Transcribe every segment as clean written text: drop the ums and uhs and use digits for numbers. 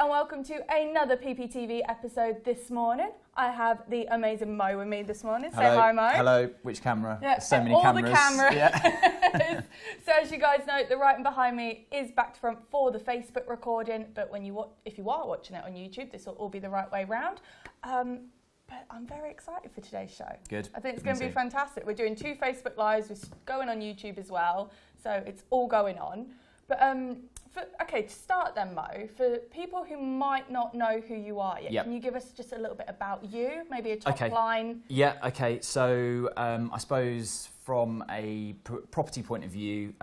and welcome to another PPTV episode this morning. I have the amazing Mo with me this morning. Hello. Say hi, Mo. Hello. Which camera? Yeah, so many all cameras. The cameras. Yeah. So as you guys know, the writing behind me is back to front for the Facebook recording, but if you are watching it on YouTube, this will all be the right way round. But I'm very excited for today's show. Good. I think it's going to be fantastic. We're doing 2 Facebook Lives, we're going on YouTube as well, so it's all going on. But to start then, Mo, for people who might not know who you are yet, Can you give us just a little bit about you, maybe a top line? Yeah, okay. So I suppose from a property point of view,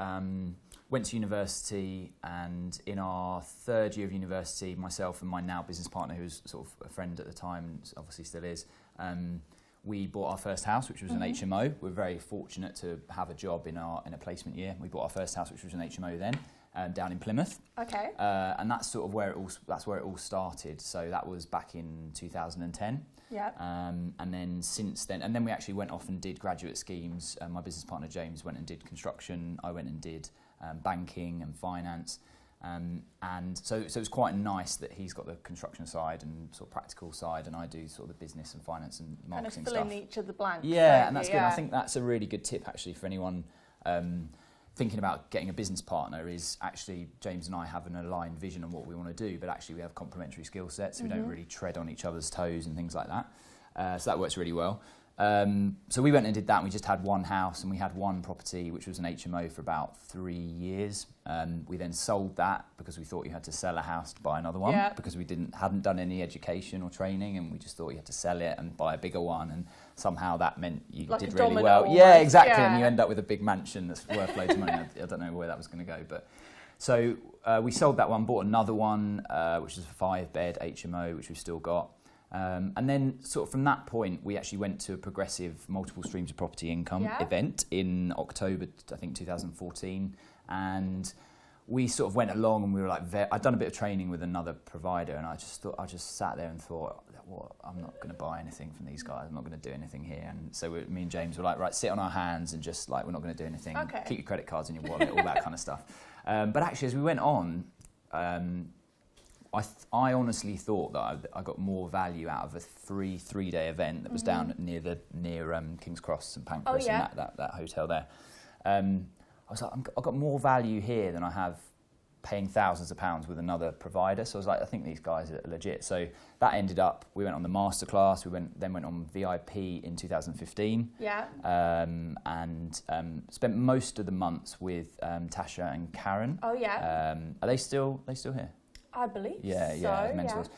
went to university, and in our 3rd year of university, myself and my now business partner, who was sort of a friend at the time, and obviously still is, we bought our first house, which was an HMO. We're very fortunate to have a job in a placement year. We bought our first house, which was an HMO then, down in Plymouth. Okay. And that's sort of where it all started. So that was back in 2010. Yeah. And then since then, and then we actually went off and did graduate schemes. My business partner James went and did construction. I went and did banking and finance. And so it's quite nice that he's got the construction side and sort of practical side, and I do sort of the business and finance and marketing stuff. Kind of fill in each of the blanks. Yeah, and that's good. I think that's a really good tip actually for anyone thinking about getting a business partner. Is actually James and I have an aligned vision on what we want to do, but actually we have complementary skill sets, so we don't really tread on each other's toes and things like that. So that works really well. So we went and did that, and we just had one house and we had one property, which was an HMO, for about 3 years. We then sold that because we thought you had to sell a house to buy another one, because we hadn't done any education or training, and we just thought you had to sell it and buy a bigger one, and somehow that meant you like did really well. Almost. Yeah, exactly, and you end up with a big mansion that's worth loads of money. I don't know where that was going to go, but so we sold that one, bought another one, which is a 5-bed HMO, which we've still got. And then sort of from that point, we actually went to a progressive multiple streams of property income event in October, I think 2014. And we sort of went along, and we were like, I'd done a bit of training with another provider, and I just sat there and thought, well, I'm not going to buy anything from these guys. I'm not going to do anything here. And so me and James were like, right, sit on our hands and just like, we're not going to do anything. Okay. Keep your credit cards in your wallet, all that kind of stuff. But actually, as we went on, I honestly thought that I got more value out of a three-day event that was down near King's Cross and Pancras and that hotel there. I was like, I got more value here than I have paying thousands of pounds with another provider. So I was like, I think these guys are legit. So that ended up, we went on the masterclass. We then went on VIP in 2015. Yeah. And spent most of the months with Tasha and Karen. Oh yeah. Are they still here? I believe Mentors.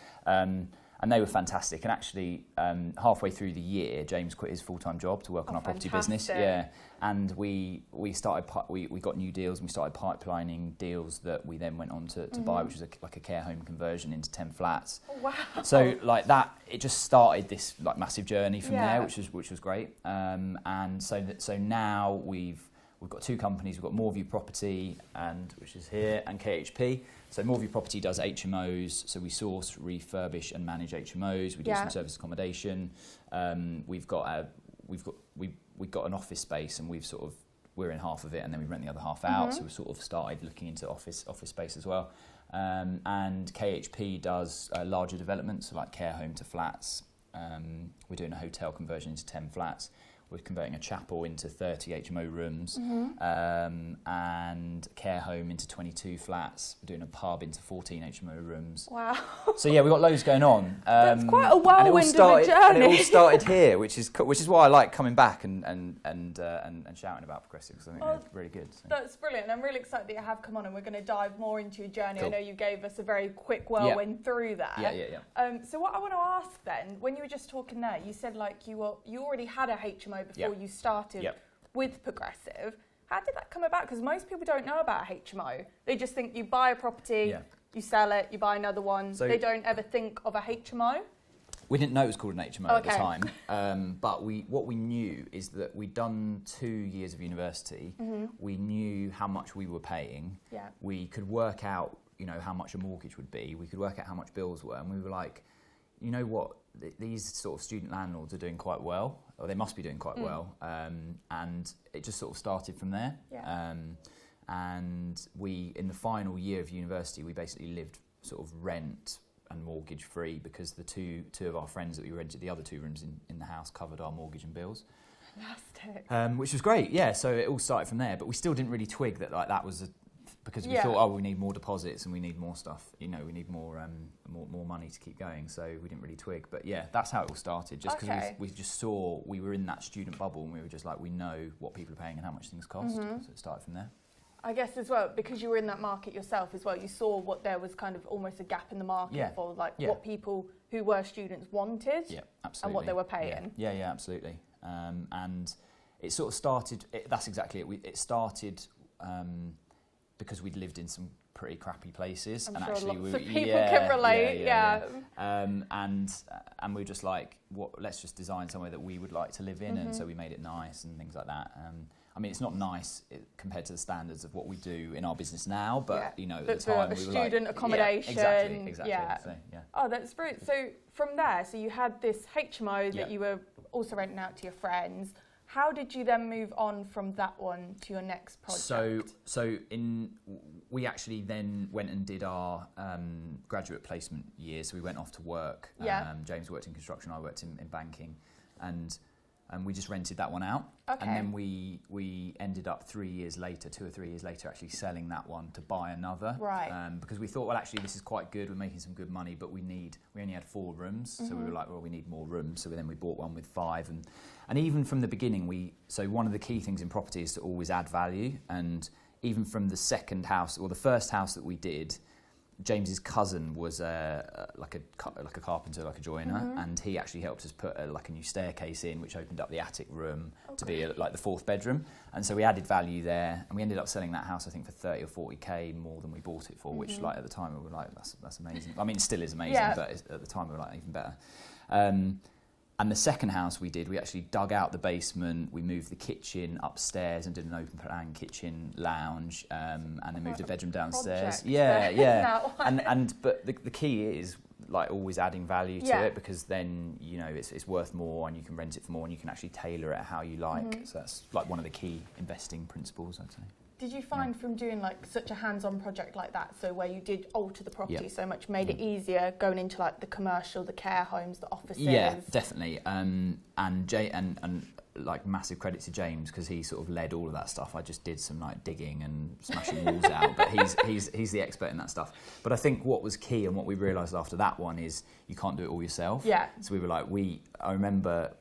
And they were fantastic. And actually, halfway through the year, James quit his full-time job to work on our property business. Yeah, and we got new deals, and we started pipelining deals that we then went on to buy, which was like a care home conversion into 10 flats. Oh, wow. So like that, it just started this like massive journey from there, which was great. And so now we've got 2 companies. We've got Moorview Property, which is here, and KHP. So Moorview Property does HMOs. So we source, refurbish, and manage HMOs. We do some service accommodation. We've got an office space, and we're in half of it, and then we rent the other half out. So we sort of started looking into office space as well. And KHP does larger developments, so like care home to flats. We're doing a hotel conversion into 10 flats. We're converting a chapel into 30 HMO rooms, and care home into 22 flats. We're doing a pub into 14 HMO rooms. Wow. So yeah, we've got loads going on. That's quite a whirlwind of a journey. And it all started here, which is why I like coming back and shouting about progressive, because I think they're really good. So. That's brilliant. I'm really excited that you have come on, and we're going to dive more into your journey. Cool. I know you gave us a very quick whirlwind through that. Yeah. So what I want to ask then, when you were just talking there, you said like you already had a HMO before you started with progressive. How did that come about? Because most people don't know about a HMO. They just think you buy a property, you sell it, you buy another one. So they don't ever think of a HMO. We didn't know it was called an HMO at the time, but what we knew is that we'd done 2 years of university. We knew how much we were paying. Yeah. We could work out, how much a mortgage would be. We could work out how much bills were, and we were like, you know what? These sort of student landlords are doing quite well, or they must be doing quite well, and it just sort of started from there. Yeah. And we, in the final year of university, we basically lived sort of rent mortgage free because the two of our friends that we rented the other 2 rooms in the house covered our mortgage and bills. Fantastic. Which was great, yeah. So it all started from there, but we still didn't really twig that like that was because we thought, we need more deposits and we need more stuff. You know, we need more money to keep going. So we didn't really twig, but yeah, that's how it all started. Just because we just saw we were in that student bubble and we were just like, we know what people are paying and how much things cost. So it started from there. I guess as well, because you were in that market yourself as well, you saw what there was kind of almost a gap in the market for what people who were students wanted and what they were paying. Yeah, absolutely. And it sort of started, that's exactly it. It started because we'd lived in some pretty crappy places. I'm and sure actually lots of people can relate, and we were just like, let's just design somewhere that we would like to live in. And so we made it nice and things like that. I mean, it's not nice compared to the standards of what we do in our business now, but you know, at the time we were like, student accommodation. Exactly. Yeah. So, Oh, that's brilliant. So from there, so you had this HMO that you were also renting out to your friends. How did you then move on from that one to your next project? We actually then went and did our graduate placement year. So we went off to work. James worked in construction, I worked in banking, and we just rented that one out. And then we ended up 3 years later, 2 or 3 years later, actually selling that one to buy another. Right. Because we thought, well, actually, this is quite good. We're making some good money, but we only had 4 rooms. So we were like, well, we need more rooms. So then we bought one with 5. And even from the beginning, so one of the key things in property is to always add value. And even from the second house, or the first house that we did, James's cousin was like a carpenter, like a joiner, and he actually helped us put a new staircase in, which opened up the attic room to be like the 4th bedroom. And so we added value there, and we ended up selling that house, I think, for 30 or 40k more than we bought it for, which like at the time we were like, that's amazing. I mean, it still is amazing, but at the time we were like, even better. And the second house we did, we actually dug out the basement, we moved the kitchen upstairs and did an open plan kitchen lounge, and then moved a bedroom downstairs. But the key is like always adding value to it, because then you know it's worth more and you can rent it for more and you can actually tailor it how you like. So that's like one of the key investing principles, I'd say. Did you find from doing like such a hands-on project like that, so where you did alter the property so much, made it easier going into like the commercial, the care homes, the offices? Yeah, definitely. And like massive credit to James, because he sort of led all of that stuff. I just did some like digging and smashing walls out, but he's the expert in that stuff. But I think what was key and what we realised after that one is you can't do it all yourself. Yeah. So we were like, I remember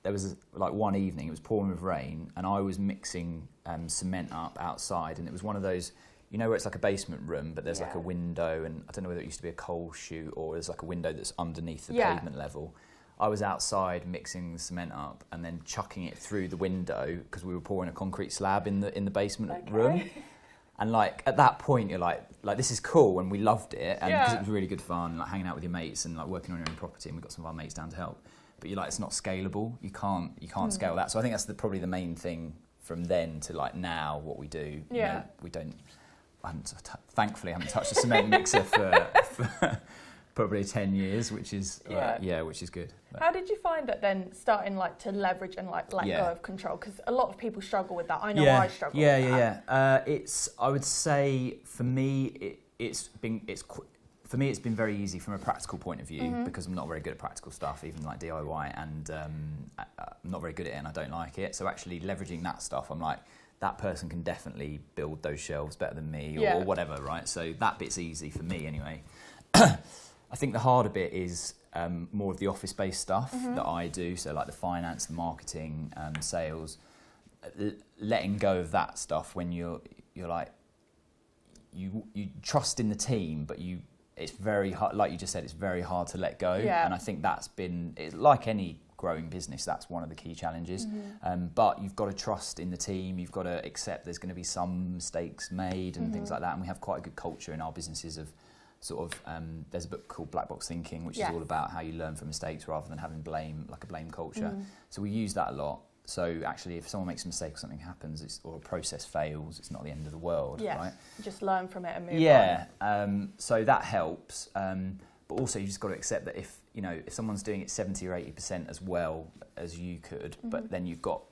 there was like one evening, it was pouring with rain, and I was mixing cement up outside, and it was one of those, you know, where it's like a basement room, but there's like a window, and I don't know whether it used to be a coal chute or there's like a window that's underneath the pavement level. I was outside mixing the cement up and then chucking it through the window because we were pouring a concrete slab in the basement room. And like at that point, you're like this is cool, and we loved it, and because it was really good fun, like hanging out with your mates and like working on your own property, and we got some of our mates down to help. But you're like, it's not scalable. You can't scale that. So I think that's probably the main thing from then to like now. What we do, you know, thankfully, I haven't touched a cement mixer for probably 10 years, which is which is good. But how did you find that then, starting like to leverage and like let go of control? Because a lot of people struggle with that. I know I struggle with that. I would say for me, it's been very easy from a practical point of view, because I'm not very good at practical stuff, even like DIY, and I'm not very good at it and I don't like it. So actually leveraging that stuff, I'm like, that person can definitely build those shelves better than me or whatever, right? So that bit's easy for me anyway. I think the harder bit is more of the office-based stuff that I do, so like the finance, the marketing, sales, letting go of that stuff when you're like, you trust in the team, but it's very hard, like you just said, it's very hard to let go. And I think it's like any growing business, that's one of the key challenges. But you've got to trust in the team, you've got to accept there's going to be some mistakes made and things like that. And we have quite a good culture in our businesses of sort of, there's a book called Black Box Thinking, which is all about how you learn from mistakes rather than having like a blame culture. So we use that a lot. So actually, if someone makes a mistake or something happens, or a process fails, it's not the end of the world, right? Just learn from it and move on. So that helps. But also, you just got to accept that if someone's doing it 70 or 80% as well as you could, but then we've got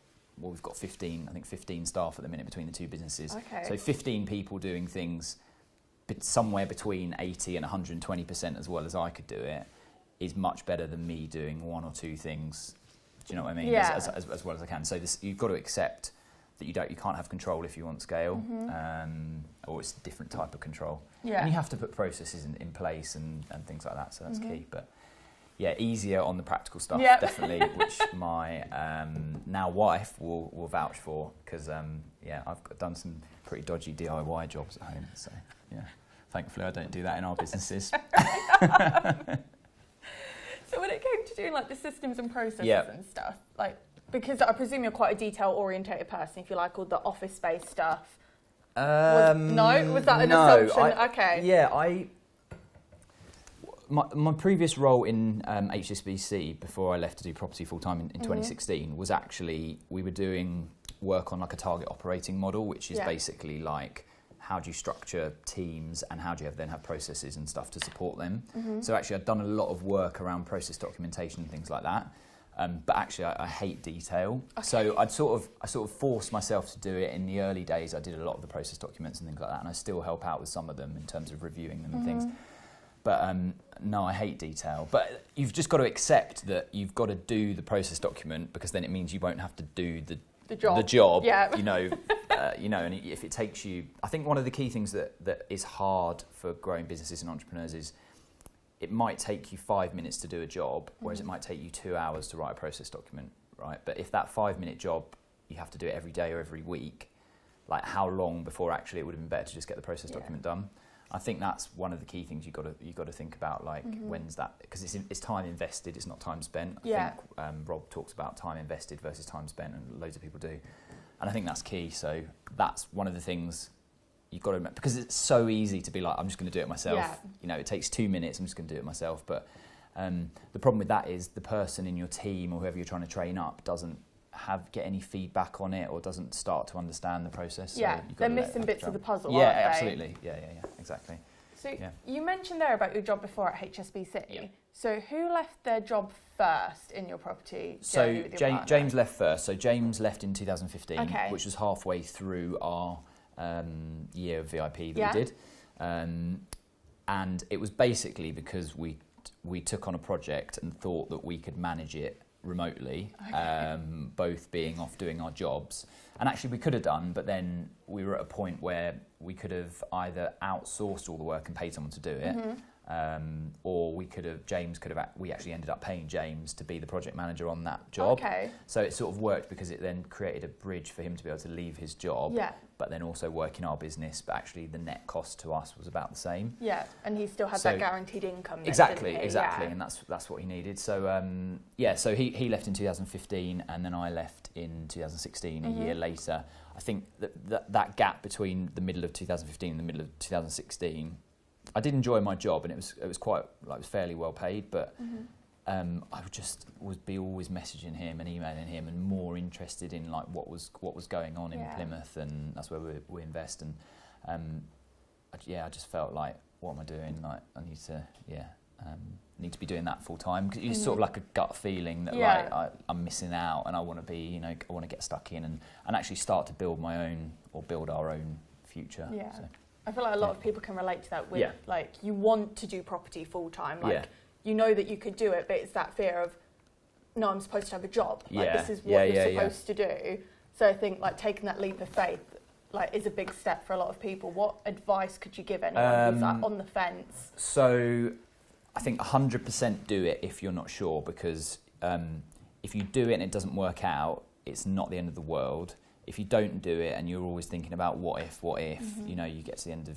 15 staff at the minute between the two businesses. So 15 people doing things somewhere between 80 and 120% as well as I could do it is much better than me doing one or two things. Do you know what I mean? Yeah. As well as I can. So you've got to accept that you can't have control if you want scale, or it's a different type of control. Yeah. And you have to put processes in place and things like that. So that's key. But yeah, easier on the practical stuff, definitely, which my now wife will vouch for, because I've done some pretty dodgy DIY jobs at home. So yeah, thankfully I don't do that in our businesses. So when it came to doing like the systems and processes and stuff, like, because I presume you're quite a detail-orientated person, if you like all the office space stuff. Was that an assumption? Okay. Yeah, my previous role in HSBC before I left to do property full time in 2016 was actually, we were doing work on like a target operating model, which is basically like, how do you structure teams and how do you then have processes and stuff to support them? So actually I'd done a lot of work around process documentation and things like that. But actually I hate detail. Okay. So I sort of forced myself to do it. In the early days I did a lot of the process documents and things like that, and I still help out with some of them in terms of reviewing them and things. But no, I hate detail. But you've just got to accept that you've got to do the process document, because then it means you won't have to do the job. Yeah. And if it takes you, I think one of the key things that is hard for growing businesses and entrepreneurs is it might take you 5 minutes to do a job, whereas it might take you 2 hours to write a process document, right? But if that 5-minute job, you have to do it every day or every week, like how long before actually it would have been better to just get the process document done? I think that's one of the key things you've got to think about, like when's that, because it's time invested, it's not time spent. I think Rob talks about time invested versus time spent, and loads of people do. And I think that's key. So that's one of the things you've got to, because it's so easy to be like, I'm just going to do it myself. Yeah. It takes 2 minutes, I'm just going to do it myself. But the problem with that is the person in your team or whoever you're trying to train up doesn't get any feedback on it, or doesn't start to understand the process. Yeah, so they're missing bits of the puzzle, aren't they? Absolutely. Yeah, exactly. So you mentioned there about your job before at HSBC. Yeah. So who left their job first in your property journey with your partner? James left first. So James left in 2015, which was halfway through our year of VIP that we did. And it was basically because we took on a project and thought that we could manage it remotely, both being off doing our jobs. And actually we could have done, but then we were at a point where we could have either outsourced all the work and paid someone to do it, or we actually ended up paying James to be the project manager on that job. Okay. So it sort of worked because it then created a bridge for him to be able to leave his job, but then also work in our business. But actually the net cost to us was about the same. Yeah, and he still had that guaranteed income. Then, exactly, and that's what he needed. So so he left in 2015, and then I left in 2016, a year later. I think that gap between the middle of 2015 and the middle of 2016, I did enjoy my job, and it was quite, like, it was fairly well paid, but I would be always messaging him and emailing him, and more interested in like what was going on in Plymouth, and that's where we invest. And I just felt like, what am I doing? Like, I need to be doing that full time, because it's sort of like a gut feeling that like I'm missing out, and I want to be, I want to get stuck in and actually start to build my own, or build our own future. Yeah. So, I feel like a lot of people can relate to that with like, you want to do property full time, like you know that you could do it, but it's that fear of, no, I'm supposed to have a job. Like, this is what you're supposed to do. So I think like taking that leap of faith like is a big step for a lot of people. What advice could you give anyone who's like on the fence? So I think 100% do it if you're not sure, because if you do it and it doesn't work out, it's not the end of the world. If you don't do it and you're always thinking about what if, you get to the end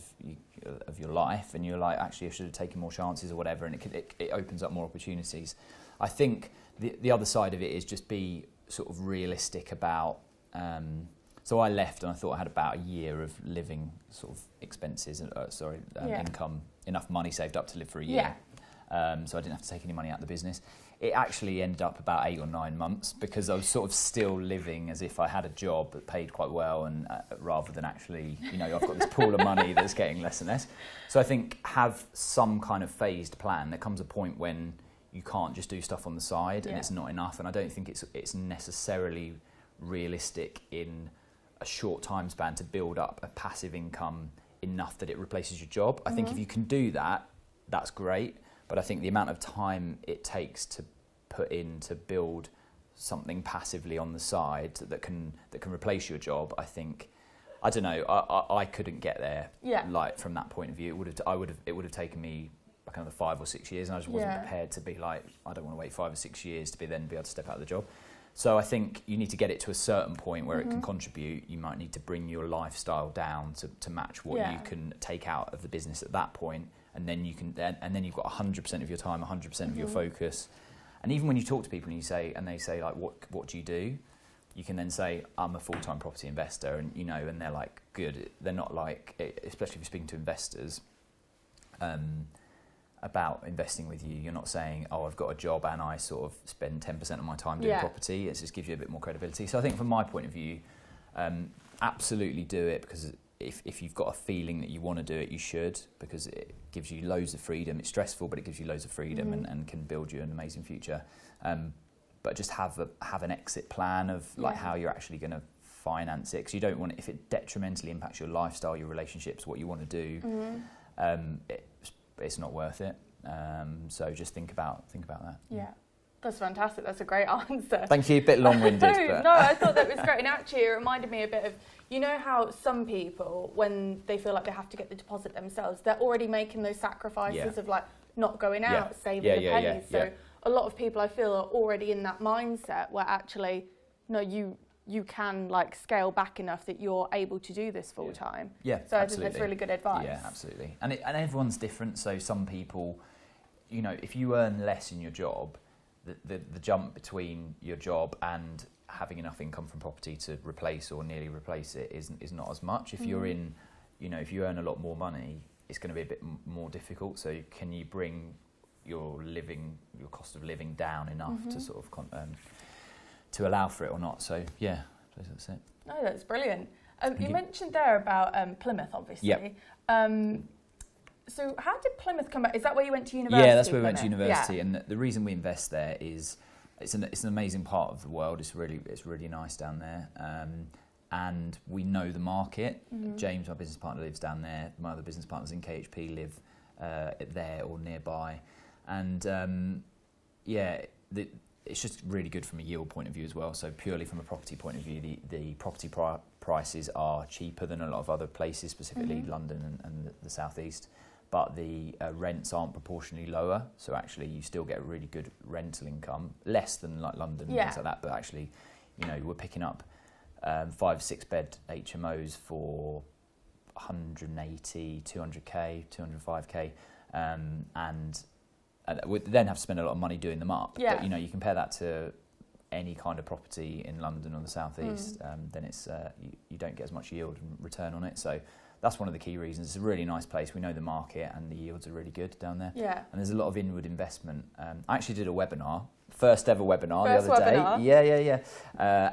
of your life and you're like, actually, I should have taken more chances or whatever, and it opens up more opportunities. I think the other side of it is just be sort of realistic about. So I left and I thought I had about a year of living sort of expenses, income, enough money saved up to live for a year. So I didn't have to take any money out of the business. It actually ended up about 8 or 9 months, because I was sort of still living as if I had a job that paid quite well, and rather than actually, I've got this pool of money that's getting less and less. So I think have some kind of phased plan. There comes a point when you can't just do stuff on the side and it's not enough. And I don't think it's necessarily realistic in a short time span to build up a passive income enough that it replaces your job. I think if you can do that, that's great. But I think the amount of time it takes to put in to build something passively on the side that can replace your job, I think, I don't know, I couldn't get there. Like from that point of view, it would have taken me like another 5 or 6 years, and I just wasn't prepared to be like, I don't want to wait 5 or 6 years to be able to step out of the job. So I think you need to get it to a certain point where it can contribute. You might need to bring your lifestyle down to match what you can take out of the business at that point, and then you can and then you've got 100% of your time, 100% of your focus. And even when you talk to people and they say like, what do you do? You can then say, I'm a full-time property investor, and and they're like, good. They're not like, especially if you're speaking to investors about investing with you, you're not saying, oh, I've got a job and I sort of spend 10% of my time doing property. It just gives you a bit more credibility. So I think from my point of view, absolutely do it, because if you've got a feeling that you want to do it, you should, because it gives you loads of freedom. It's stressful, but it gives you loads of freedom and can build you an amazing future. But just have an exit plan of like how you're actually going to finance it, because you don't want it, if it detrimentally impacts your lifestyle, your relationships, what you want to do, it's not worth it. So just think about that. Yeah. That's fantastic. That's a great answer. Thank you. A bit long-winded. No, I thought that was great. And actually, it reminded me a bit of, how some people, when they feel like they have to get the deposit themselves, they're already making those sacrifices of like not going out, saving the pennies. So a lot of people, I feel, are already in that mindset where actually, no, you can like scale back enough that you're able to do this full time. Yeah, so I think that's really good advice. Yeah, absolutely. And everyone's different. So some people, if you earn less in your job, the jump between your job and having enough income from property to replace or nearly replace it is not as much. If you're in, if you earn a lot more money, it's going to be a bit more difficult. So can you bring your cost of living down enough to sort of to allow for it or not? So yeah, that's it. No, that's brilliant. You mentioned there about Plymouth, obviously. Yep. So how did Plymouth come back? Is that where you went to university? Yeah, that's where we went to university, and the reason we invest there is it's an amazing part of the world. It's really nice down there, and we know the market. James, my business partner, lives down there. My other business partners in KHP live there or nearby, and it's just really good from a yield point of view as well. So purely from a property point of view, the property prices are cheaper than a lot of other places, specifically London and the southeast. But the rents aren't proportionally lower, so actually you still get a really good rental income, less than like London and things like that. But actually, we're picking up 5-6 bed HMOs for 180, 200k, 205k, and we then have to spend a lot of money doing them up. But you compare that to any kind of property in London or the southeast, then it's you don't get as much yield and return on it. So that's one of the key reasons. It's a really nice place. We know the market, and the yields are really good down there. Yeah. And there's a lot of inward investment. I actually did a webinar, first ever webinar the other day. Yeah.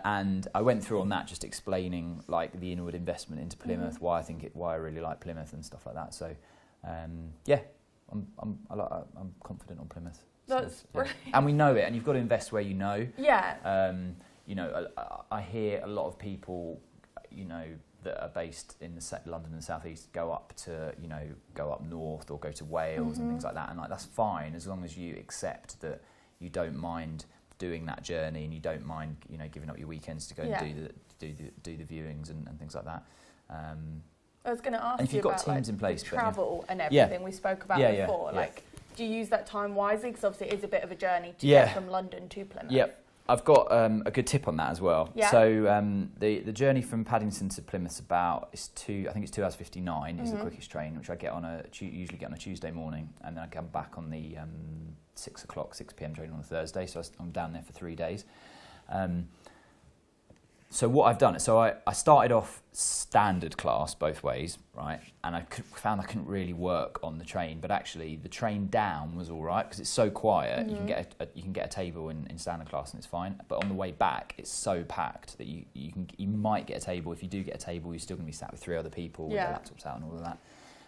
And I went through on that, just explaining like the inward investment into Plymouth, why I really like Plymouth and stuff like that. So I'm confident on Plymouth. That's brilliant. And we know it, and you've got to invest where you know. Yeah. I hear a lot of people, that are based in London and the South East go up north or go to Wales and things like that, and like that's fine as long as you accept that you don't mind doing that journey and you don't mind giving up your weekends to go and do the viewings and things like that. I was going to ask you you about got teams in place, travel and everything we spoke about before. Like, do you use that time wisely? Because obviously it is a bit of a journey to get from London to Plymouth. Yep. I've got a good tip on that as well. Yeah. So the journey from Paddington to Plymouth is I think it's 2 hours 59 is the quickest train, which I get usually get on a Tuesday morning, and then I come back on the 6 p.m. train on a Thursday. So I'm down there for 3 days. So what I've done, I started off standard class both ways, right? And I found I couldn't really work on the train, but actually the train down was all right because it's so quiet. You can get a table in standard class and it's fine. But on the way back, it's so packed that you might get a table. If you do get a table, you're still going to be sat with 3 other people with their laptops out and all of that.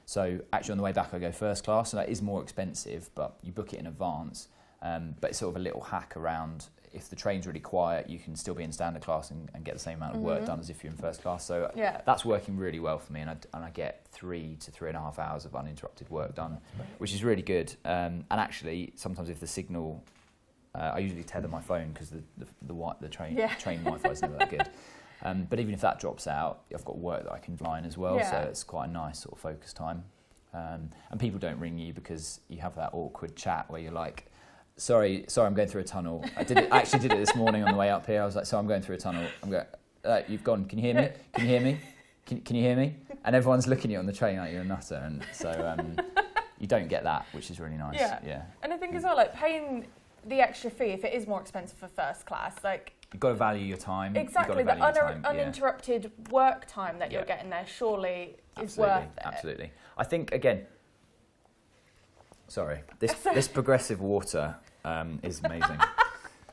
So actually on the way back, I go first class, so that is more expensive, but you book it in advance. But it's sort of a little hack around, if the train's really quiet, you can still be in standard class and get the same amount of work done as if you're in first class. So that's working really well for me, and I get 3 to 3.5 hours of uninterrupted work done, which is really good. And actually, sometimes if the signal, I usually tether my phone because the train Wi-Fi is never that good. But even if that drops out, I've got work that I can line as well, so it's quite a nice sort of focus time. And people don't ring you because you have that awkward chat where you're like, Sorry, I'm going through a tunnel. I actually did it this morning on the way up here. I was like, so I'm going through a tunnel. I'm going, you've gone, can you hear me? Can you hear me? Can you hear me? And everyone's looking at you on the train like you're a nutter. And so you don't get that, which is really nice. Yeah. And I think as well, like paying the extra fee, if it is more expensive for first class, like... You've got to value your time. Exactly, the uninterrupted work time that you're getting there surely is worth it. Absolutely. I think, again... Sorry, this progressive water is amazing.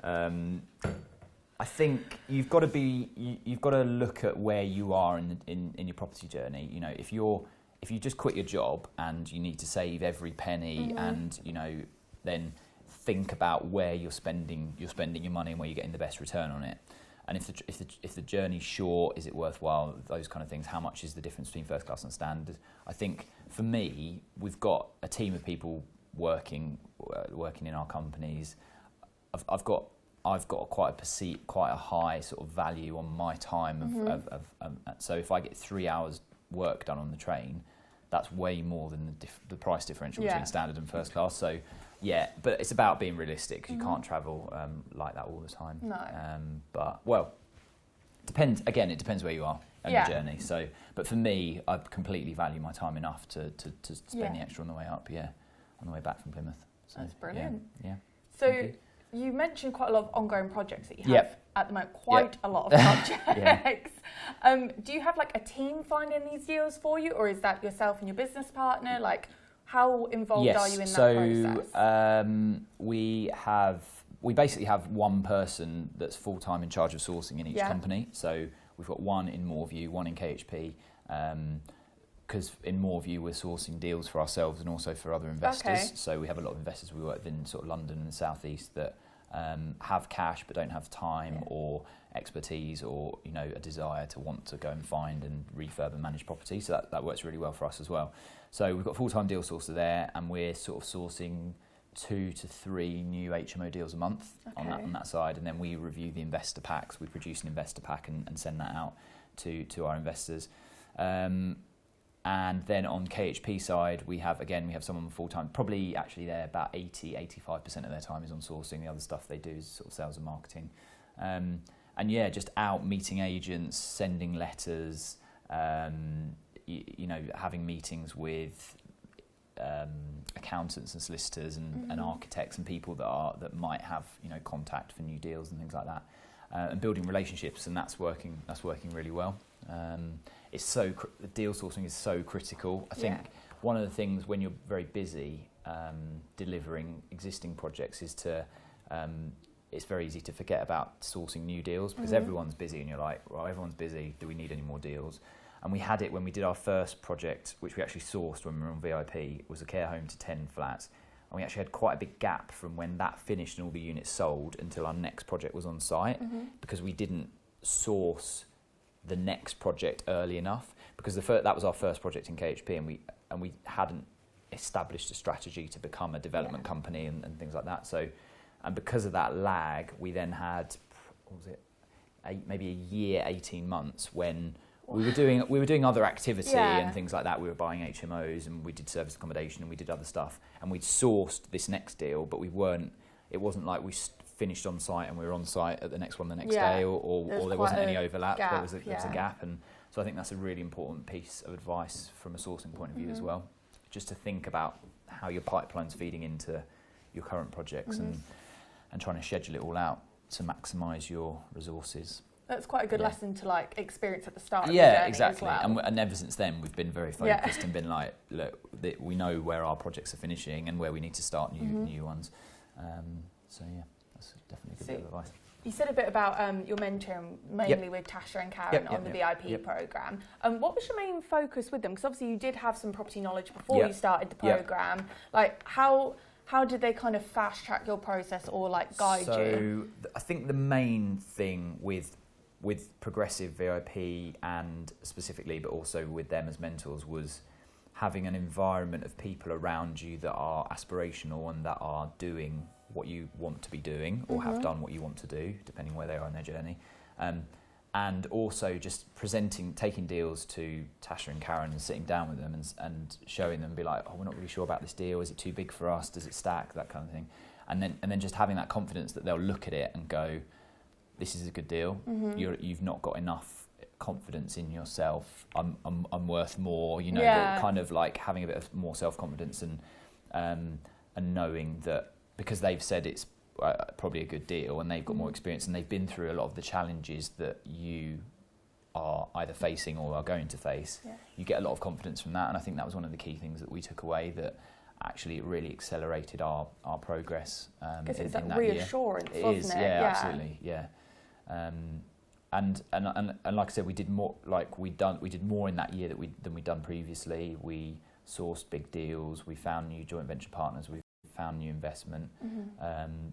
I think you've got to look at where you are in your property journey. You know, if you just quit your job and you need to save every penny, and then think about where you're spending your money and where you're getting the best return on it. And if the journey's short, is it worthwhile? Those kind of things. How much is the difference between first class and standard? I think for me, we've got a team of people working in our companies. I've got quite a high sort of value on my time. So if I get 3 hours work done on the train, that's way more than the price differential between standard and first class. So. Yeah, but it's about being realistic because you can't travel like that all the time. No. But, well, depends. Again, it depends where you are on the journey. So, but for me, I completely value my time enough to spend the extra on the way up, on the way back from Plymouth. So, that's brilliant. Yeah. So you mentioned quite a lot of ongoing projects that you have at the moment, quite a lot of projects. Do you have like a team finding these deals for you, or is that yourself and your business partner? Like, how involved are you in that process? We basically have one person that's full-time in charge of sourcing in each company. So we've got one in Moorview, one in KHP, because in Moorview we're sourcing deals for ourselves and also for other investors. Okay. So we have a lot of investors we work with in sort of London and the South East that have cash but don't have time or expertise or a desire to want to go and find and refurb and manage property. So that works really well for us as well. So we've got a full-time deal sourcer there, and we're sort of sourcing 2 to 3 new HMO deals a month on that side, and then we review the investor packs. We produce an investor pack and send that out to our investors. And then on KHP side, we have someone full-time, probably actually they're about 85% of their time is on sourcing. The other stuff they do is sort of sales and marketing. And just out meeting agents, sending letters, having meetings with accountants and solicitors and architects and people that might have contact for new deals and things like that, and building relationships, and that's working really well. The deal sourcing is so critical. I think one of the things when you're very busy delivering existing projects is it's very easy to forget about sourcing new deals because everyone's busy, and you're like, well, everyone's busy. Do we need any more deals? And we had it when we did our first project, which we actually sourced when we were on VIP. It was a care home to 10 flats. And we actually had quite a big gap from when that finished and all the units sold until our next project was on site, because we didn't source the next project early enough, because that was our first project in KHP, and we hadn't established a strategy to become a development company and things like that. So, and because of that lag, we then had, maybe a year, 18 months when we were doing other activity and things like that. We were buying HMOs and we did service accommodation and we did other stuff, and we'd sourced this next deal, but it wasn't like we finished on site and we were on site at the next one the next day, or there wasn't any overlap. There was a gap, and so I think that's a really important piece of advice from a sourcing point of view as well, just to think about how your pipeline's feeding into your current projects and trying to schedule it all out to maximise your resources. That's quite a good lesson to experience at the start of the journey exactly. as well. And ever since then, we've been very focused and been like, look, we know where our projects are finishing and where we need to start new ones. That's definitely a good bit of advice. You said a bit about your mentoring, mainly with Tasha and Karen on the VIP programme. What was your main focus with them? Because obviously you did have some property knowledge before you started the programme. Like, how how did they kind of fast track your process or like guide you? So I think the main thing with Progressive VIP and specifically, but also with them as mentors, was having an environment of people around you that are aspirational and that are doing what you want to be doing or have done what you want to do, depending where they are in their journey. And also just taking deals to Tasha and Karen and sitting down with them and showing them, be like, oh, we're not really sure about this deal. Is it too big for us? Does it stack? That kind of thing. And then just having that confidence that they'll look at it and go, this is a good deal. You've not got enough confidence in yourself. I'm worth more. You know, kind of like having a bit of more self-confidence and knowing that because they've said it's probably a good deal and they've got more experience and they've been through a lot of the challenges that you are either facing or are going to face, you get a lot of confidence from that. And I think that was one of the key things that we took away, that actually it really accelerated our progress because it's in that reassurance, wasn't it? Yeah, absolutely, yeah. And like I said, we did more. Like we did more in that year than we'd done previously. We sourced big deals. We found new joint venture partners. We found new investment.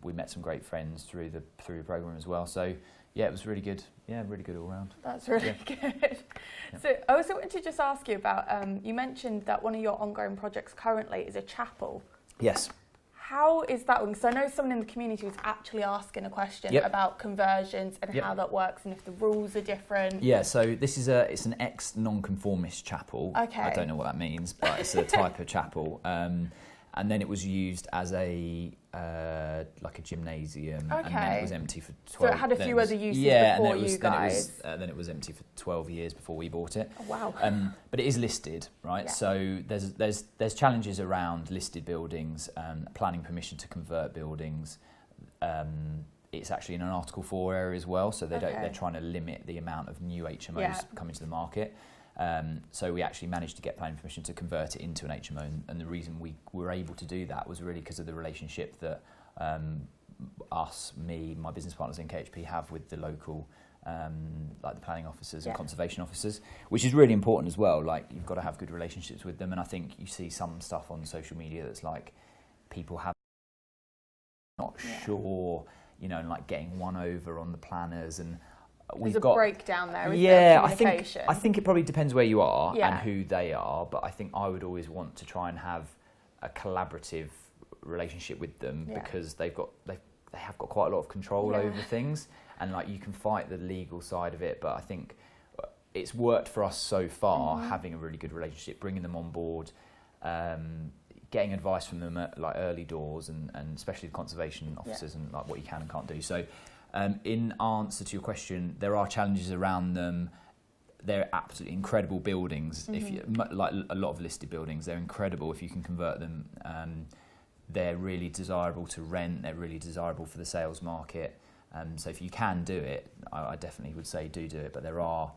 We met some great friends through the program as well. So yeah, it was really good. Yeah, really good all round. That's really good. Yeah. So I also wanted to just ask you about. You mentioned that one of your ongoing projects currently is a chapel. Yes. How is that one? Because I know someone in the community was actually asking a question about conversions and how that works and if the rules are different. Yeah, so it's an ex-nonconformist chapel. Okay. I don't know what that means, but it's a type of chapel. And then it was used as like a gymnasium, and then it was empty for 12 years. So it had a few other uses before you guys. Then it was empty for 12 years before we bought it. Oh, wow. But it is listed, right? Yeah. So there's challenges around listed buildings, planning permission to convert buildings. It's actually in an Article 4 area as well, so they're trying to limit the amount of new HMOs coming to the market. So we actually managed to get planning permission to convert it into an HMO, and the reason we were able to do that was really because of the relationship that my business partners in KHP have with the local, like the planning officers and conservation officers, which is really important as well. Like, you've got to have good relationships with them, and I think you see some stuff on social media that's like people have not sure, you know, and like getting one over on the planners, and there's a breakdown there, isn't there, communication? I think it probably depends where you are and who they are, but I think I would always want to try and have a collaborative relationship with them because they have got quite a lot of control over things, and like you can fight the legal side of it, but I think it's worked for us so far, having a really good relationship, bringing them on board, getting advice from them at like early doors, and especially the conservation officers and like what you can and can't do. So in answer to your question, there are challenges around them. They're absolutely incredible buildings. If you, like a lot of listed buildings, they're incredible if you can convert them. They're really desirable to rent. They're really desirable for the sales market. So if you can do it, I definitely would say do it. But there are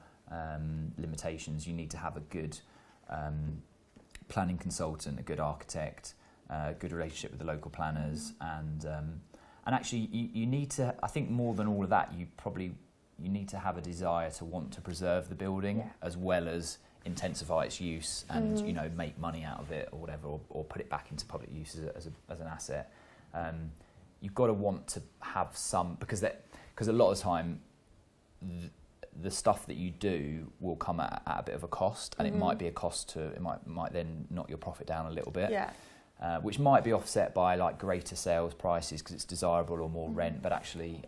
limitations. You need to have a good planning consultant, a good architect, a good relationship with the local planners, and actually, you need to, I think more than all of that, you need to have a desire to want to preserve the building as well as intensify its use and, you know, make money out of it or whatever, or put it back into public use as an asset. You've got to want to have some, because a lot of the time, the stuff that you do will come at a bit of a cost, and it might be a cost to, it might then knock your profit down a little bit. Yeah. Which might be offset by like greater sales prices because it's desirable or more rent, but actually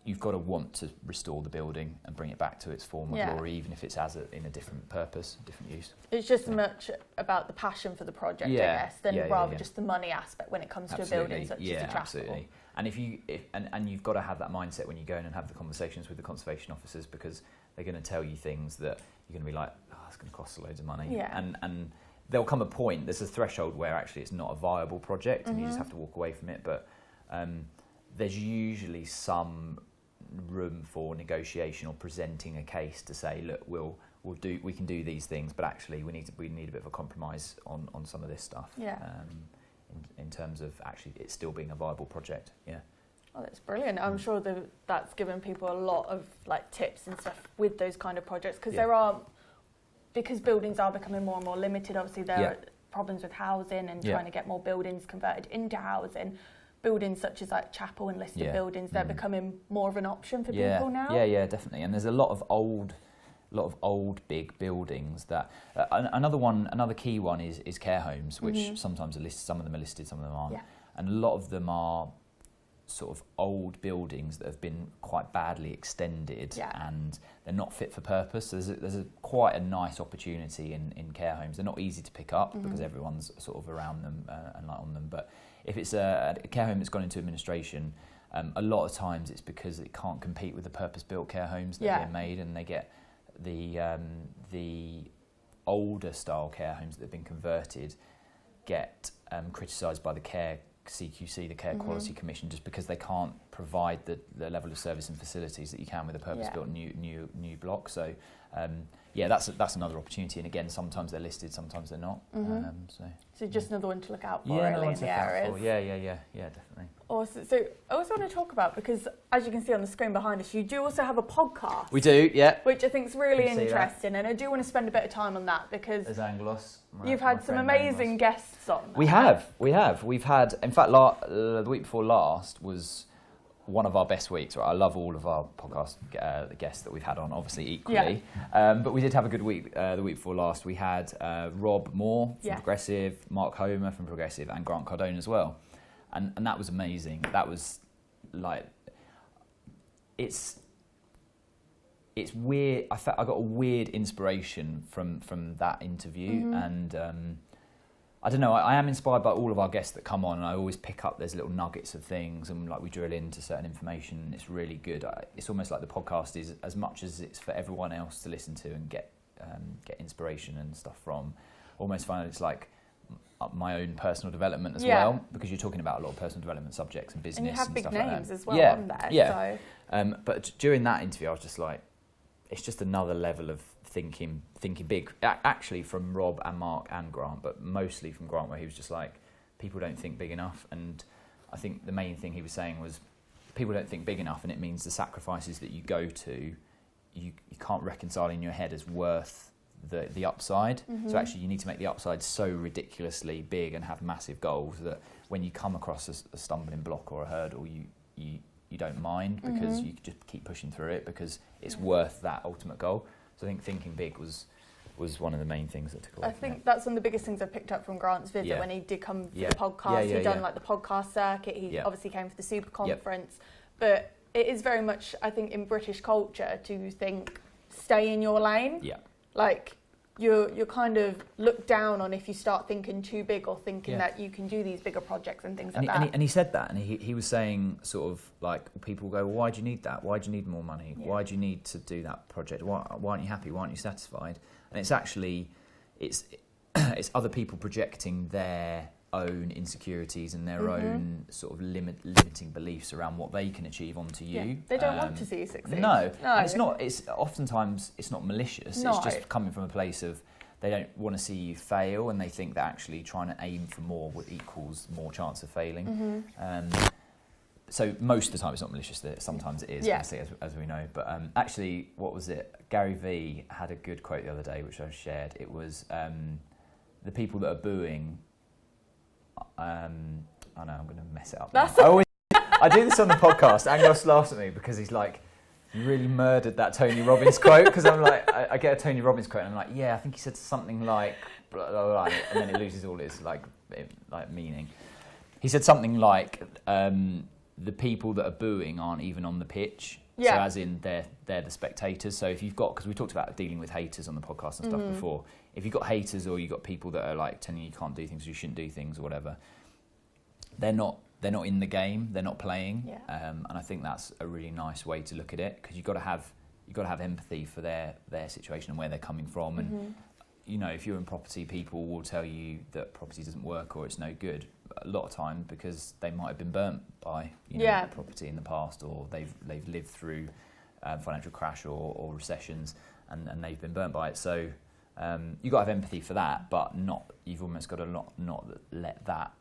you've got to want to restore the building and bring it back to its former glory, even if it's in a different purpose, different use. It's just as much about the passion for the project, I guess, than rather just the money aspect when it comes to a building such as a chapel. Absolutely. And you've got to have that mindset when you go in and have the conversations with the conservation officers, because they're going to tell you things that you're going to be like, oh, it's going to cost loads of money. Yeah. And there'll come a point, there's a threshold where actually it's not a viable project and you just have to walk away from it. But there's usually some room for negotiation or presenting a case to say, look, we can do these things, but actually we need a bit of a compromise on some of this stuff. Yeah. In terms of actually it still being a viable project. Yeah. Oh, that's brilliant. I'm sure that's given people a lot of like tips and stuff with those kind of projects, because because buildings are becoming more and more limited. Obviously, problems with housing and trying to get more buildings converted into housing. Buildings such as like chapel and listed buildings, they're becoming more of an option for people now. Yeah, definitely. And there's a lot of old big buildings that another key one is care homes, which sometimes are listed. Some of them are listed, some of them aren't. Yeah. And a lot of them are sort of old buildings that have been quite badly extended and they're not fit for purpose. So there's quite a nice opportunity in care homes. They're not easy to pick up because everyone's sort of around them and like on them. But if it's a care home that's gone into administration, a lot of times it's because it can't compete with the purpose-built care homes that are being made, and they get the older style care homes that have been converted get criticised by the CQC, the Care Quality Commission, just because they can't provide the level of service and facilities that you can with a purpose-built new block. So that's another opportunity. And again, sometimes they're listed, sometimes they're not. So just another one to look out for really in the areas. Yeah, definitely. Awesome. So I also want to talk about, because as you can see on the screen behind us, you do also have a podcast. We do, yeah. Which I think is really interesting, and I do want to spend a bit of time on that because there's Anglos. You've had some amazing guests on. We have. We've had, in fact, the week before last was one of our best weeks. Right? I love all of our podcast guests that we've had on, obviously equally. But we did have a good week. The week before last, we had Rob Moore from Progressive, Mark Homer from Progressive, and Grant Cardone as well. And that was amazing. That was like, it's weird. I got a weird inspiration from that interview, and I don't know. I am inspired by all of our guests that come on, and I always pick up there's little nuggets of things, and like we drill into certain information, and it's really good. It's almost like the podcast is, as much as it's for everyone else to listen to and get inspiration and stuff from. Almost find it's like my own personal development as well, because you're talking about a lot of personal development subjects and business and you have big stuff names like that. as well on there. Yeah. So. But during that interview, I was just like, it's just another level of thinking big. Actually, from Rob and Mark and Grant, but mostly from Grant, where he was just like, people don't think big enough. And I think the main thing he was saying was, people don't think big enough, and it means the sacrifices that you go to, you can't reconcile in your head as worth the upside. So actually you need to make the upside so ridiculously big and have massive goals that when you come across a stumbling block or a hurdle, you don't mind, because you just keep pushing through it because it's worth that ultimate goal. So I think thinking big was one of the main things that took away. I think that's one of the biggest things I picked up from Grant's visit when he did come for the podcast. He'd done like the podcast circuit. He obviously came for the Super Conference, but it is very much, I think, in British culture to think stay in your lane. Yeah. Like, you're kind of looked down on if you start thinking too big or thinking that you can do these bigger projects and things like that. And he said that, and he was saying sort of like, people go, well, why do you need that? Why do you need more money? Yeah. Why do you need to do that project? Why aren't you happy? Why aren't you satisfied? And it's actually, it's other people projecting their own insecurities and their own sort of limiting beliefs around what they can achieve onto you. Yeah. They don't want to see you succeed. No. And it's oftentimes it's not malicious. No. It's just coming from a place of they don't want to see you fail, and they think that actually trying to aim for more equals more chance of failing. So most of the time it's not malicious. Sometimes it is, obviously, as we know. But actually, what was it? Gary Vee had a good quote the other day, which I shared. It was, the people that are booing... I know I'm going to mess it up. I do this on the podcast. Anglos laughs at me because he's like, you really murdered that Tony Robbins quote, because I'm like, I get a Tony Robbins quote and I'm like, yeah, I think he said something like, blah, blah, blah, and then it loses all its like meaning. He said something like, the people that are booing aren't even on the pitch. So as in they're the spectators. So if you've got, because we talked about dealing with haters on the podcast and stuff before, if you've got haters or you've got people that are like telling you can't do things, you shouldn't do things or whatever, they're not in the game, they're not playing. And I think that's a really nice way to look at it, because you've got to have empathy for their situation and where they're coming from. And you know, if you're in property, people will tell you that property doesn't work or it's no good a lot of times because they might have been burnt by property in the past, or they've lived through financial crash or recessions and they've been burnt by it. So you've got to have empathy for that, but you've almost got to not let that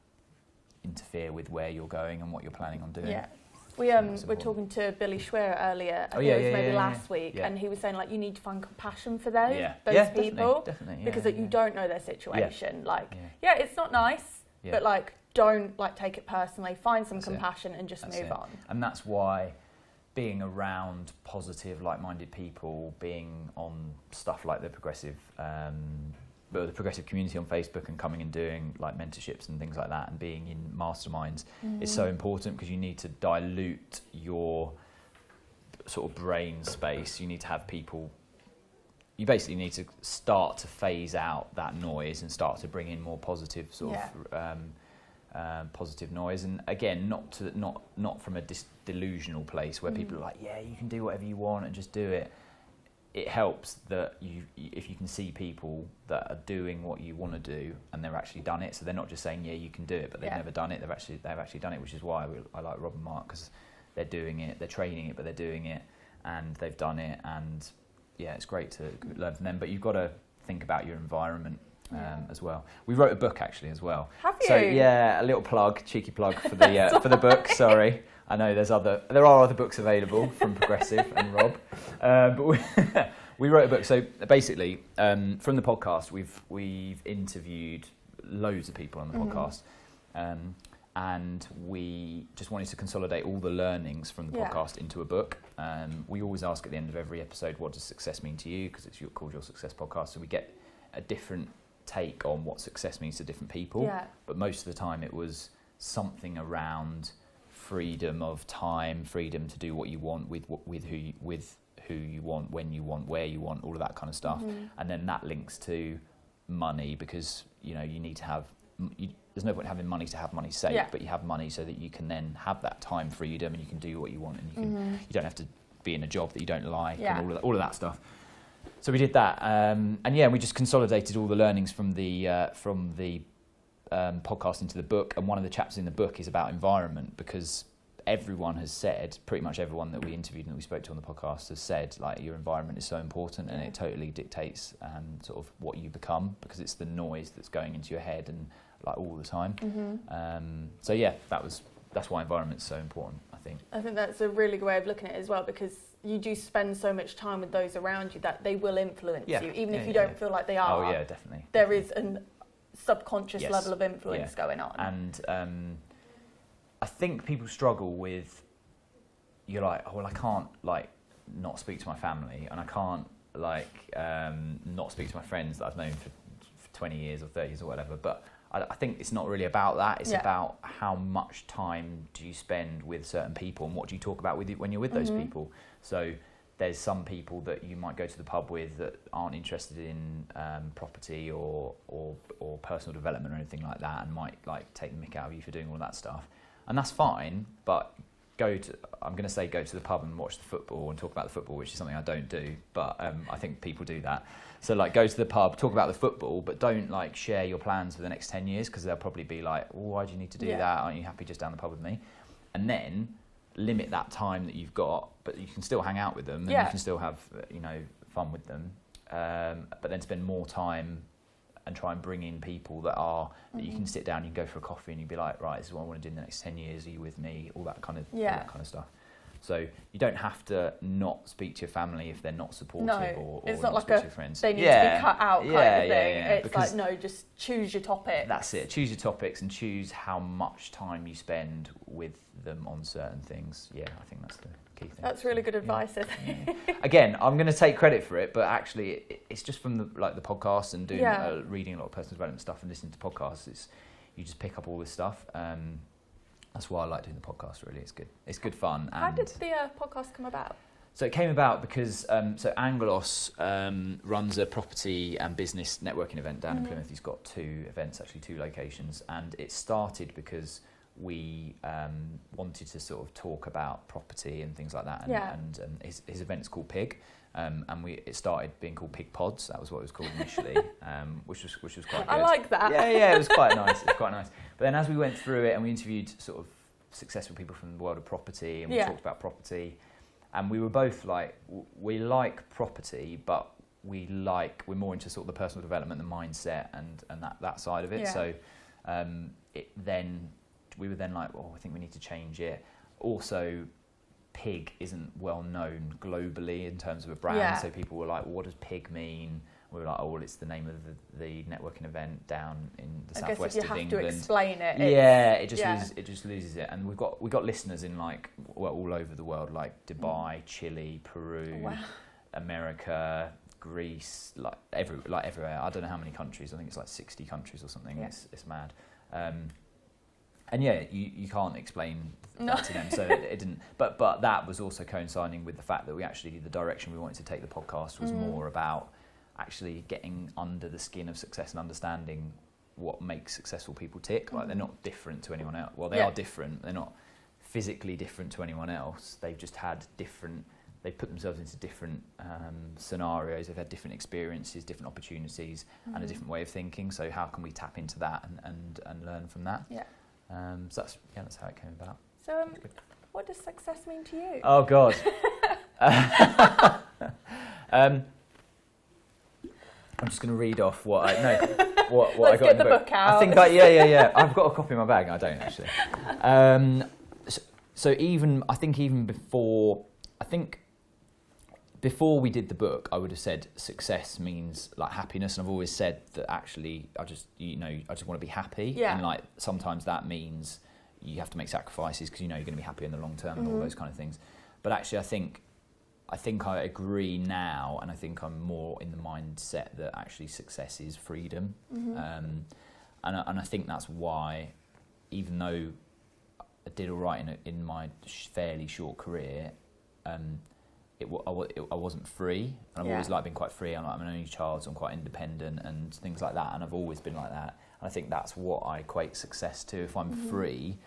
interfere with where you're going and what you're planning on doing. Yeah. We were talking to Billy Schweer earlier. I think it was maybe last week, and he was saying like you need to find compassion for those people, definitely, because you don't know their situation. Like, it's not nice, but like don't like take it personally. Find some compassion and just move on. And that's why being around positive, like-minded people, being on stuff like the progressive community on Facebook and coming and doing like mentorships and things like that, and being in masterminds is so important, because you need to dilute your sort of brain space. You need to have people, you basically need to start to phase out that noise and start to bring in more positive sort of positive noise. And again, not from a delusional place where people are like, yeah, you can do whatever you want and just do it. It helps that if you can see people that are doing what you want to do and they've actually done it, so they're not just saying you can do it, but they've never done it. They've actually done it, which is why I like Rob and Mark, because they're doing it, they're training it, but they're doing it, and they've done it, and it's great to learn from them. But you've got to think about your environment as well. We wrote a book actually as well. Have you? So a little cheeky plug for the for the book. Sorry, I know there are other books available from Progressive and Rob, but we wrote a book. So basically, from the podcast, we've interviewed loads of people on the podcast, and we just wanted to consolidate all the learnings from the podcast into a book. We always ask at the end of every episode, what does success mean to you? Because it's called Your Success Podcast, so we get a different take on what success means to different people. But most of the time it was something around freedom of time, freedom to do what you want with who you want, when you want, where you want, all of that kind of stuff. And then that links to money, because you need to have there's no point having money to have money's sake, but you have money so that you can then have that time freedom and you can do what you want, and you don't have to be in a job that you don't like, and all of that stuff. So we did that, and we just consolidated all the learnings from the podcast into the book. And one of the chapters in the book is about environment, because everyone has said, pretty much everyone that we interviewed and that we spoke to on the podcast has said, like, your environment is so important, and it totally dictates sort of what you become, because it's the noise that's going into your head and like all the time. That's why environment's so important, I think. I think that's a really good way of looking at it as well, because you do spend so much time with those around you that they will influence you, even if you don't feel like they are. Oh yeah, definitely. There is a subconscious level of influence going on. And I think people struggle with, you're like, oh, well, I can't like not speak to my family, and I can't like not speak to my friends that I've known for 20 years or 30 years or whatever. But I think it's not really about that. It's about how much time do you spend with certain people, and what do you talk about with when you're with those people. So there's some people that you might go to the pub with that aren't interested in property or personal development or anything like that, and might like take the mick out of you for doing all that stuff. And that's fine, but I'm going to say go to the pub and watch the football and talk about the football, which is something I don't do, but I think people do that. So like, go to the pub, talk about the football, but don't like share your plans for the next 10 years, because they'll probably be like, oh, why do you need to do that? Aren't you happy just down the pub with me? And then limit that time that you've got, but you can still hang out with them, and you can still have fun with them, but then spend more time and try and bring in people that you can sit down, you can go for a coffee, and you'd be like, right, this is what I want to do in the next 10 years, are you with me? All that kind of stuff. So you don't have to not speak to your family if they're not supportive, or it's not like speak to your friends. They need to be cut out kind of thing. It's because like, no, just choose your topics. That's it. Choose your topics and choose how much time you spend with them on certain things. Yeah, I think that's the key thing. That's really good advice. Again, I'm going to take credit for it, but actually it's just from the podcast and doing reading a lot of personal development stuff and listening to podcasts. You just pick up all this stuff. That's why I like doing the podcast, really. It's good. It's good fun. How did the podcast come about? So it came about because Angelos runs a property and business networking event down in Plymouth. He's got two events, actually 2 locations. And it started because we wanted to sort of talk about property and things like that. And his event's called Pig. And it started being called Pig Pods. That was what it was called initially, which was quite good. I like that. Yeah, it was quite nice. It was quite nice. But then as we went through it and we interviewed sort of successful people from the world of property, and we talked about property, and we were both like, we like property, but we're more into sort of the personal development, the mindset, and that side of it. So we were then like, well, I think we need to change it. also Pig isn't well known globally in terms of a brand, so people were like, well, what does Pig mean? We were like, oh, well, it's the name of the networking event down in the southwest of England. I guess if you have to explain it. It just loses it. And we've got listeners in like all over the world, like Dubai, Chile, Peru, America, Greece, like everywhere. I don't know how many countries. I think it's like 60 countries or something. Yeah. It's mad. And you can't explain that to them, so it didn't. But that was also coinciding with the fact that the direction we wanted to take the podcast was more about actually getting under the skin of success and understanding what makes successful people tick. Like, they're not different to anyone else. Well, they are different. They're not physically different to anyone else. They've just had different. They put themselves into different scenarios. They've had different experiences, different opportunities, and a different way of thinking. So how can we tap into that and learn from that? Yeah. So that's how it came about. So what does success mean to you? Oh God. I'm just going to read off what I got get in the book. Book out. I think I've got a copy in my bag. I don't actually. So even before we did the book, I would have said success means like happiness, and I've always said that actually I just want to be happy, and like sometimes that means you have to make sacrifices because you're going to be happy in the long term and all those kind of things. But actually, I think I agree now, and I think I'm more in the mindset that actually success is freedom, and I think that's why, even though I did all right in my fairly short career, I wasn't free, and I've always been quite free. I'm an only child, so I'm quite independent and things like that, and I've always been like that. And I think that's what I equate success to, if I'm free.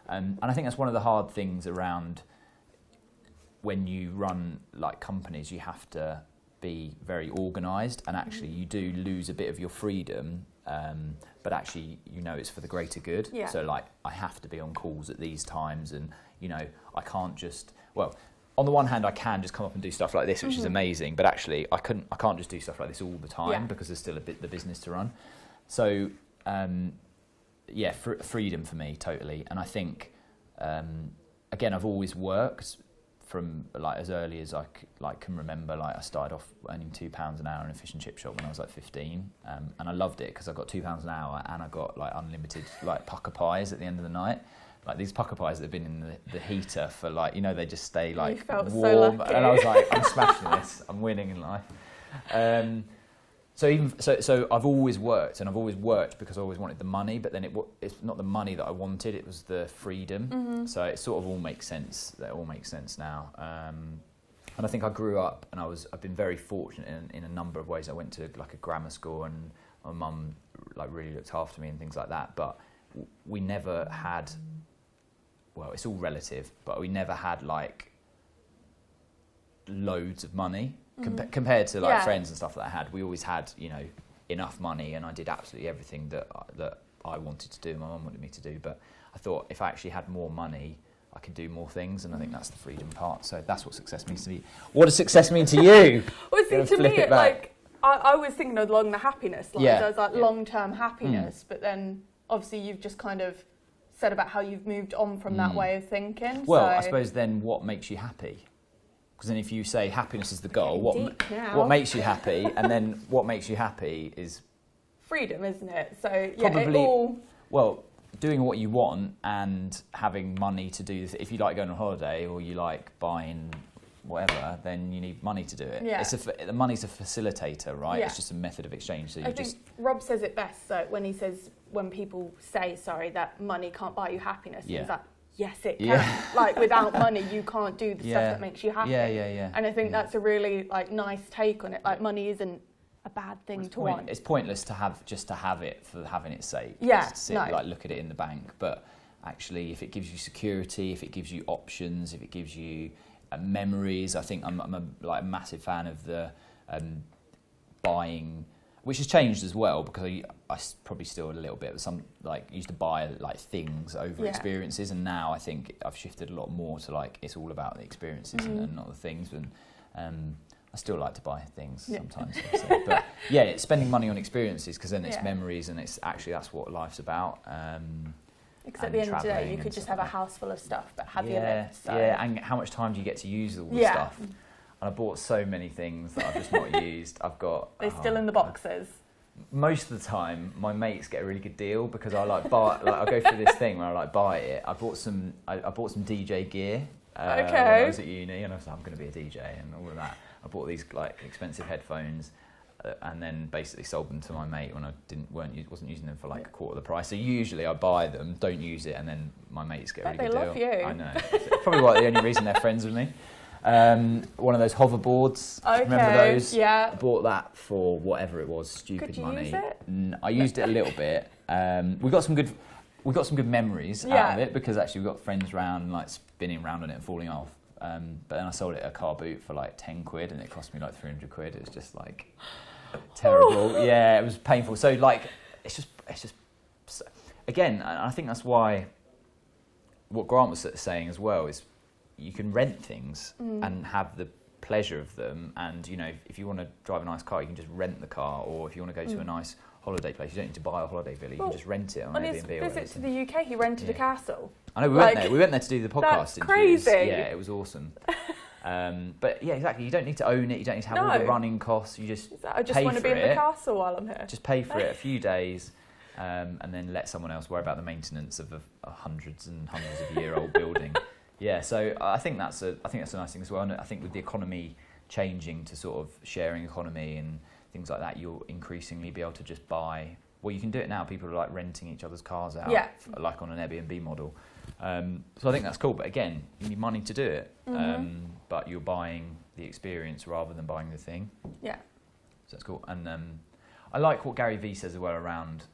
And I think that's one of the hard things around when you run like companies. You have to be very organised, and actually you do lose a bit of your freedom, but actually it's for the greater good. So like I have to be on calls at these times, and I can't just on the one hand, I can just come up and do stuff like this, which is amazing, but actually I can't just do stuff like this all the time because there's still the business to run. So freedom for me, totally. And I think again, I've always worked from like as early as I can remember. Like I started off earning £2 an hour in a fish and chip shop when I was like 15, and I loved it because I got £2 an hour and I got like unlimited like pucker pies at the end of the night. Like these pucker pies that have been in the heater for like, they just stay like you felt warm. So lucky. And I was like, I'm smashing this. I'm winning in life. So I've always worked, and I've always worked because I always wanted the money. But then it's not the money that I wanted; it was the freedom. So it sort of all makes sense. That all makes sense now. And I think I grew up, and I've been very fortunate in a number of ways. I went to like a grammar school, and my mum like really looked after me and things like that. But we never had. Well, it's all relative, but we never had like loads of money compared to like friends and stuff that I had. We always had, enough money, and I did absolutely everything that I wanted to do. My mum wanted me to do, but I thought if I actually had more money, I could do more things, and I think that's the freedom part. So that's what success means to me. What does success mean to you? Well, see, to me, like I was thinking along the happiness lines. I was like long-term happiness, but then obviously you've just kind of said about how you've moved on from that way of thinking. Well, I suppose then what makes you happy? Because then if you say happiness is the goal, what makes you happy? And then what makes you happy is... freedom, isn't it? So, probably, well, doing what you want and having money to do... If you like going on holiday or you like buying whatever, then you need money to do it. Yeah. The money's a facilitator, right? Yeah. It's just a method of exchange. So I think Rob says it best. So when people say, that money can't buy you happiness, he's like, yes, it can. Like without money, you can't do the stuff that makes you happy. Yeah. And I think that's a really like nice take on it. Like money isn't a bad thing to want. It's pointless to have it for having its sake. Yeah. Like look at it in the bank, but actually, if it gives you security, if it gives you options, if it gives you memories. I think I'm a massive fan of the buying, which has changed as well because I probably still a little bit of some like used to buy like things over experiences, and now I think I've shifted a lot more to like it's all about the experiences and not the things. And I still like to buy things sometimes, but it's spending money on experiences because then it's memories, and it's actually that's what life's about. Because at the end of the day, you could just have a house full of stuff, but have your lift. So. Yeah, and how much time do you get to use all the stuff? And I bought so many things that I've just not used. I've got... They're still in the boxes. Most of the time, my mates get a really good deal because I buy. I'll go through this thing where I buy it. I bought some DJ gear when I was at uni, and I was like, I'm going to be a DJ and all of that. I bought these expensive headphones. And then basically sold them to my mate when I wasn't using them for a quarter of the price. So usually I buy them, don't use it, and then my mates get a really good deal. They love you. I know. It's probably the only reason they're friends with me. One of those hoverboards. Remember those? Yeah. I bought that for whatever it was, stupid money. Use it? I used it a little bit. We got some good memories out of it because actually we got friends round spinning around on it and falling off. But then I sold it at a car boot for £10 and it cost me £300. It was just terrible. Yeah, it was painful. So it's just again, I think that's why what Grant was saying as well is you can rent things and have the pleasure of them, and if you want to drive a nice car you can just rent the car, or if you want to go to a nice holiday place you don't need to buy a holiday villa, you can just rent it on Airbnb. On his visit to the UK he rented a castle. I know, we went there to do the podcast. That's crazy. Yeah, it was awesome. But yeah, exactly. You don't need to own it. You don't need to have all the running costs. You just I just want to be in the castle while I'm here. Just pay for it a few days, and then let someone else worry about the maintenance of a hundreds and hundreds of year old building. Yeah, so I think that's a nice thing as well. And I think with the economy changing to sort of sharing economy and things like that, you'll increasingly be able to just buy. Well, you can do it now. People are renting each other's cars out, on an Airbnb model. So I think that's cool, but again, you need money to do it. But you're buying the experience rather than buying the thing. Yeah. So that's cool. And I like what Gary Vee says as well around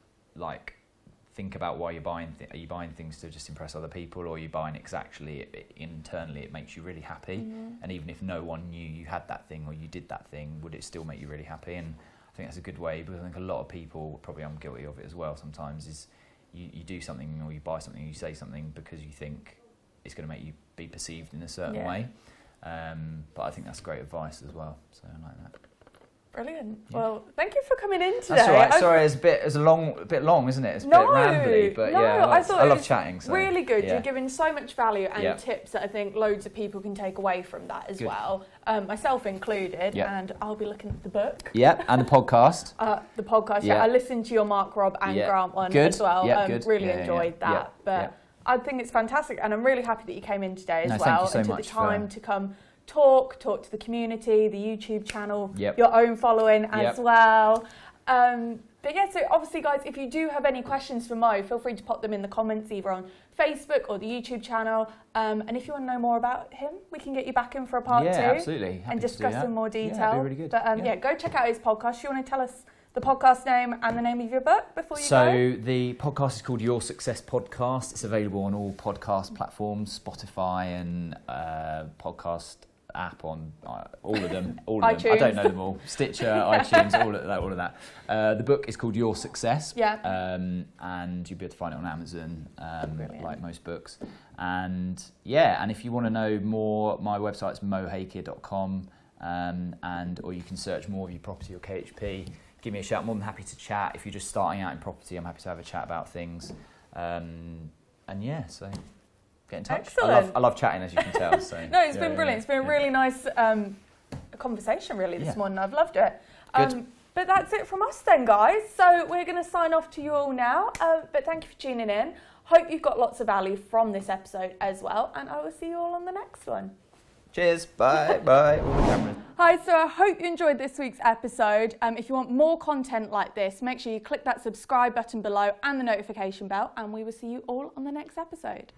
think about why you're buying. Are you buying things to just impress other people, or are you buying it because actually internally it makes you really happy? And even if no one knew you had that thing or you did that thing, would it still make you really happy? And I think that's a good way, because I think a lot of people, probably I'm guilty of it as well sometimes, is you do something or you buy something or you say something because you think it's going to make you be perceived in a certain way. But I think that's great advice as well. So I like that. Brilliant. Yeah. Well, thank you for coming in today. That's all right. Sorry, it's a bit long, isn't it? It's a bit rambly, but I love chatting. So. Really good. Yeah. You're giving so much value and tips that I think loads of people can take away from that as well, myself included. And I'll be looking at the book. Yeah, and the podcast. The podcast. Yeah, I listened to your Mark, Rob, and Grant one as well. Really enjoyed that. But I think it's fantastic, and I'm really happy that you came in today as well and took the time to come. Talk to the community, the YouTube channel, your own following as well. But yeah, so obviously, guys, if you do have any questions for Mo, feel free to pop them in the comments either on Facebook or the YouTube channel. And if you want to know more about him, we can get you back in for a part 2. Yeah, absolutely. And discuss in more detail. Yeah, that'd be really good. But go check out his podcast. You want to tell us the podcast name and the name of your book before you go? So the podcast is called Your Success Podcast. It's available on all podcast platforms, Spotify and podcast app on all of them. I don't know them all. Stitcher, iTunes, all of that. The book is called Your Success. And you'll be able to find it on Amazon, like most books. And if you want to know more, my website's mohaykir.com, or you can search Moorview Property or KHP. Give me a shout. I'm more than happy to chat. If you're just starting out in property, I'm happy to have a chat about things. So get in touch. Excellent. I love chatting, as you can tell. So no, it's been brilliant. It's been a really nice conversation, really, this morning. I've loved it. But that's it from us then, guys. So we're going to sign off to you all now. But thank you for tuning in. Hope you've got lots of value from this episode as well. And I will see you all on the next one. Cheers. Bye. Bye. Hi, so I hope you enjoyed this week's episode. If you want more content like this, make sure you click that subscribe button below and the notification bell. And we will see you all on the next episode.